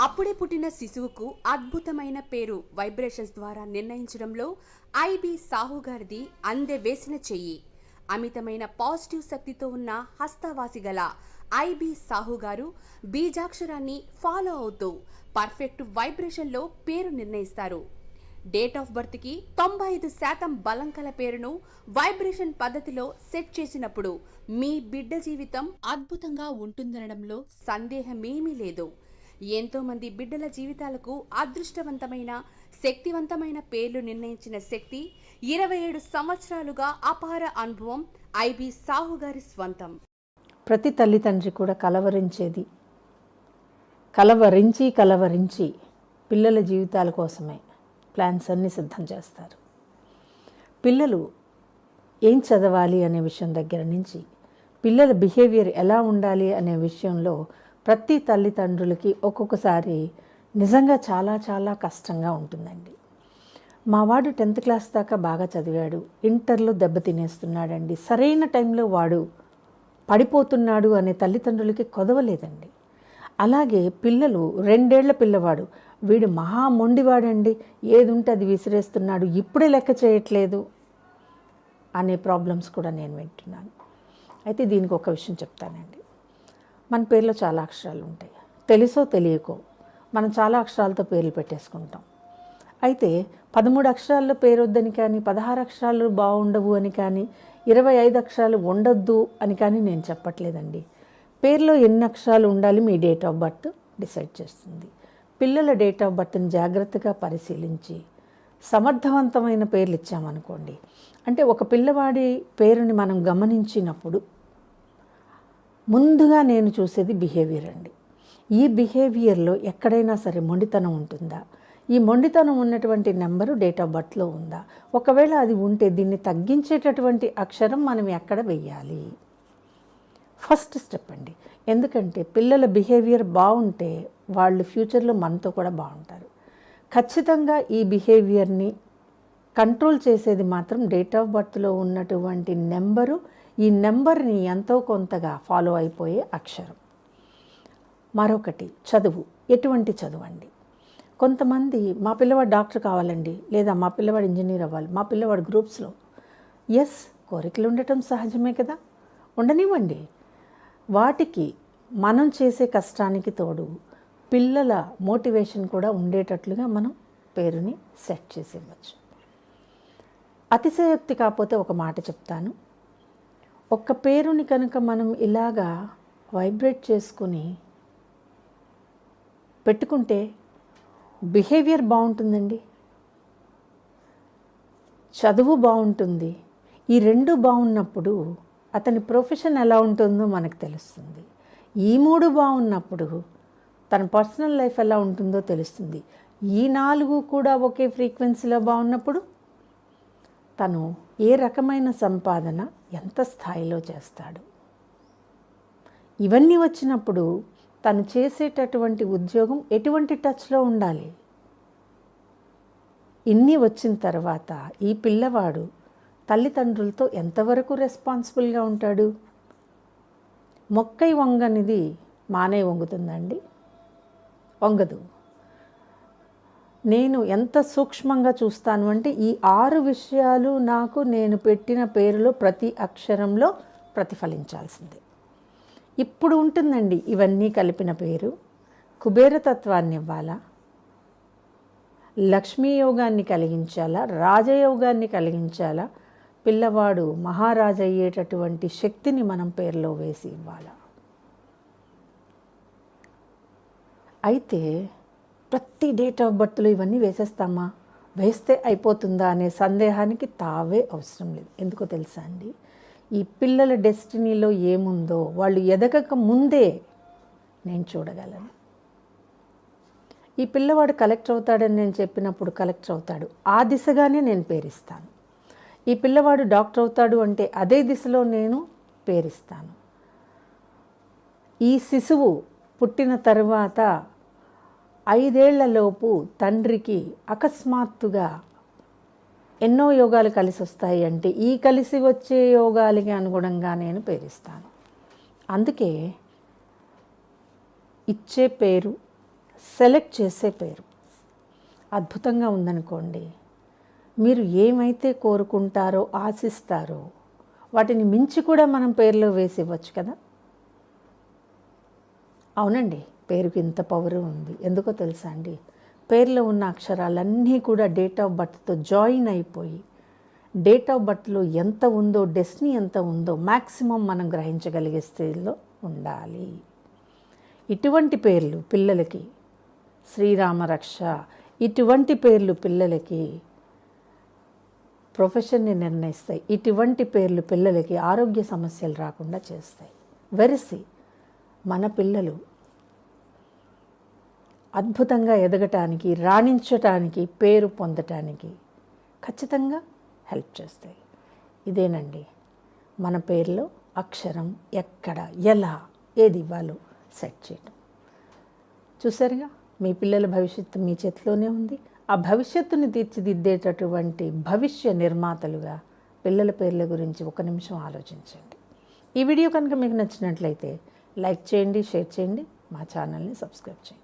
అప్పుడే పుట్టిన శిశువుకు అద్భుతమైన పేరు వైబ్రేషన్స్ ద్వారా నిర్ణయించడంలో ఐబి సాహు గారిది అందె వేసిన చెయ్యి. అమితమైన పాజిటివ్ శక్తితో ఉన్న హస్తవాసి గల ఐబి సాహు గారు బీజాక్షరాన్ని ఫాలో అవుతూ పర్ఫెక్ట్ వైబ్రేషన్లో పేరు నిర్ణయిస్తారు. డేట్ ఆఫ్ బర్త్కి 95% బలం కల పేరును వైబ్రేషన్ పద్ధతిలో సెట్ చేసినప్పుడు మీ బిడ్డ జీవితం అద్భుతంగా ఉంటుందనడంలో సందేహమేమీ లేదు. ఎంతో మంది బిడ్డల జీవితాలకు అదృష్టవంతమైన శక్తివంతమైన పేర్లు నిర్ణయించిన శక్తి 27 సంవత్సరాలుగా అపార అనుభవం ఐబి సాహు గారి స్వంతం. ప్రతి తల్లిదండ్రి కూడా కలవరించి పిల్లల జీవితాల కోసమే ప్లాన్స్ అన్నీ సిద్ధం చేస్తారు. పిల్లలు ఏం చదవాలి అనే విషయం దగ్గర నుంచి పిల్లల బిహేవియర్ ఎలా ఉండాలి అనే విషయంలో ప్రతి తల్లిదండ్రులకి ఒక్కొక్కసారి నిజంగా చాలా చాలా కష్టంగా ఉంటుందండి. మా వాడు 10th క్లాస్ దాకా బాగా చదివాడు, ఇంటర్లో దెబ్బతినేస్తున్నాడండి, సరైన టైంలో వాడు పడిపోతున్నాడు అనే తల్లిదండ్రులకి కొదవలేదండి. అలాగే పిల్లలు 2 ఏళ్ల పిల్లవాడు, వీడు మహా మొండివాడండి, ఏది ఉంటే అది విసిరేస్తున్నాడు, ఇప్పుడే లెక్క చేయట్లేదు అనే ప్రాబ్లమ్స్ కూడా నేను వింటున్నాను. అయితే దీనికి ఒక విషయం చెప్తానండి. మన పేర్లో చాలా అక్షరాలు ఉంటాయి. తెలుసో తెలియకో మనం చాలా అక్షరాలతో పేర్లు పెట్టేసుకుంటాం. అయితే 13 అక్షరాల్లో పేరు వద్దని కానీ, 16 అక్షరాలు బాగుండవు అని కానీ, 25 అక్షరాలు ఉండొద్దు అని కానీ నేను చెప్పట్లేదండి. పేరులో ఎన్ని అక్షరాలు ఉండాలి మీ డేట్ ఆఫ్ బర్త్ డిసైడ్ చేస్తుంది. పిల్లల డేట్ ఆఫ్ బర్త్ని జాగ్రత్తగా పరిశీలించి సమర్థవంతమైన పేర్లు ఇచ్చామనుకోండి, అంటే ఒక పిల్లవాడి పేరుని మనం గమనించినప్పుడు ముందుగా నేను చూసేది బిహేవియర్ అండి. ఈ బిహేవియర్లో ఎక్కడైనా సరే మొండితనం ఉంటుందా, ఈ మొండితనం ఉన్నటువంటి నెంబరు డేట్ ఆఫ్ బర్త్లో ఉందా, ఒకవేళ అది ఉంటే దీన్ని తగ్గించేటటువంటి అక్షరం మనం ఎక్కడ వెయ్యాలి, ఫస్ట్ స్టెప్ అండి. ఎందుకంటే పిల్లల బిహేవియర్ బాగుంటే వాళ్ళు ఫ్యూచర్లో మనతో కూడా బాగుంటారు. ఖచ్చితంగా ఈ బిహేవియర్ని కంట్రోల్ చేసేది మాత్రం డేట్ ఆఫ్ బర్త్లో ఉన్నటువంటి నెంబరు, ఈ నెంబర్ని ఎంతో కొంతగా ఫాలో అయిపోయే అక్షరం. మరొకటి చదువు. ఎటువంటి చదువు అండి? కొంతమంది మా పిల్లవాడు డాక్టర్ కావాలండి, లేదా మా పిల్లవాడు ఇంజనీర్ అవ్వాలి, మా పిల్లవాడు గ్రూప్స్లో. ఎస్, కోరికలు ఉండటం సహజమే కదా, ఉండనివ్వండి. వాటికి మనం చేసే కష్టానికి తోడు పిల్లల మోటివేషన్ కూడా ఉండేటట్లుగా మనం పేరుని సెట్ చేసి ఇవ్వచ్చు. అతిశయోక్తి కాకపోతే ఒక మాట చెప్తాను. ఒక్క పేరుని కనుక మనం ఇలాగా వైబ్రేట్ చేసుకుని పెట్టుకుంటే బిహేవియర్ బాగుంటుందండి, చదువు బాగుంటుంది. ఈ రెండు బాగున్నప్పుడు అతని ప్రొఫెషన్ ఎలా ఉంటుందో మనకు తెలుస్తుంది. ఈ 3 బాగున్నప్పుడు తన పర్సనల్ లైఫ్ ఎలా ఉంటుందో తెలుస్తుంది. ఈ 4 కూడా ఒకే ఫ్రీక్వెన్సీలో బాగున్నప్పుడు తను ఏ రకమైన సంపాదన ఎంత స్థాయిలో చేస్తాడు. ఇవన్నీ వచ్చినప్పుడు తను చేసేటటువంటి ఉద్యోగం ఎటువంటి టచ్లో ఉండాలి. ఇన్ని వచ్చిన తర్వాత ఈ పిల్లవాడు తల్లిదండ్రులతో ఎంతవరకు రెస్పాన్సిబుల్గా ఉంటాడు. మొక్కై వంగనిది మానే వంగుతుందండి, వంగదు. నేను ఎంత సూక్ష్మంగా చూస్తాను అంటే ఈ 6 విషయాలు నాకు నేను పెట్టిన పేరులో ప్రతి అక్షరంలో ప్రతిఫలించాల్సిందే. ఇప్పుడు ఉంటుందండి ఇవన్నీ కలిపిన పేరు. కుబేరతత్వాన్ని ఇవ్వాలా, లక్ష్మీ యోగాన్ని కలిగించాలా, రాజయోగాన్ని కలిగించాలా, పిల్లవాడు మహారాజు అయ్యేటటువంటి శక్తిని మనం పేరులో వేసి ఇవ్వాలి. అయితే ప్రతి డేట్ ఆఫ్ బర్త్లో ఇవన్నీ వేసేస్తామా, వేస్తే అయిపోతుందా అనే సందేహానికి తావే అవసరం లేదు. ఎందుకో తెలుసా అండి, ఈ పిల్లల డెస్టినీలో ఏముందో వాళ్ళు ఎదగక ముందే నేను చూడగలను. ఈ పిల్లవాడు కలెక్టర్ అవుతాడని నేను చెప్పినప్పుడు కలెక్టర్ అవుతాడు, ఆ దిశగానే నేను పేరిస్తాను. ఈ పిల్లవాడు డాక్టర్ అవుతాడు అంటే అదే దిశలో నేను పేరిస్తాను. ఈ శిశువు పుట్టిన తర్వాత 5 ఏళ్లలోపు తండ్రికి అకస్మాత్తుగా ఎన్నో యోగాలు కలిసి వస్తాయి అంటే ఈ కలిసి వచ్చే యోగాలకి అనుగుణంగా నేను పేరిస్తాను. అందుకే ఇచ్చే పేరు, సెలెక్ట్ చేసే పేరు అద్భుతంగా ఉందనుకోండి, మీరు ఏమైతే కోరుకుంటారో ఆశిస్తారో వాటిని మించి కూడా మనం పేరులో వేసి ఇవ్వచ్చు కదా. అవునండి, పేరుకి ఇంత పవర్ ఉంది. ఎందుకో తెలుసా అండి, పేరులో ఉన్న అక్షరాలన్నీ కూడా డేట్ ఆఫ్ బర్త్తో జాయిన్ అయిపోయి డేట్ ఆఫ్ బర్త్లో ఎంత ఉందో, డెస్టినీ ఎంత ఉందో మ్యాక్సిమం మనం గ్రహించగలిగే స్థితిలో ఉండాలి. ఇటువంటి పేర్లు పిల్లలకి శ్రీరామరక్ష, ఇటువంటి పేర్లు పిల్లలకి ప్రొఫెషన్ని నిర్ణయిస్తాయి. ఇటువంటి పేర్లు పిల్లలకి ఆరోగ్య సమస్యలు రాకుండా చేస్తాయి. వెరసి మన పిల్లలు అద్భుతంగా ఎదగటానికి, రాణించటానికి, పేరు పొందటానికి ఖచ్చితంగా హెల్ప్ చేస్తాయి. ఇదేనండి మన పేరులో అక్షరం ఎక్కడ, ఎలా, ఏది ఇవ్వాలో సెట్ చేయటం. చూసారుగా, మీ పిల్లల భవిష్యత్తు మీ చేతిలోనే ఉంది. ఆ భవిష్యత్తుని తీర్చిదిద్దేటటువంటి భవిష్య నిర్మాతలుగా పిల్లల పేర్ల గురించి ఒక నిమిషం ఆలోచించండి. ఈ వీడియో కనుక మీకు నచ్చినట్లయితే లైక్ చేయండి, షేర్ చేయండి, మా ఛానల్ని సబ్స్క్రైబ్ చేయండి.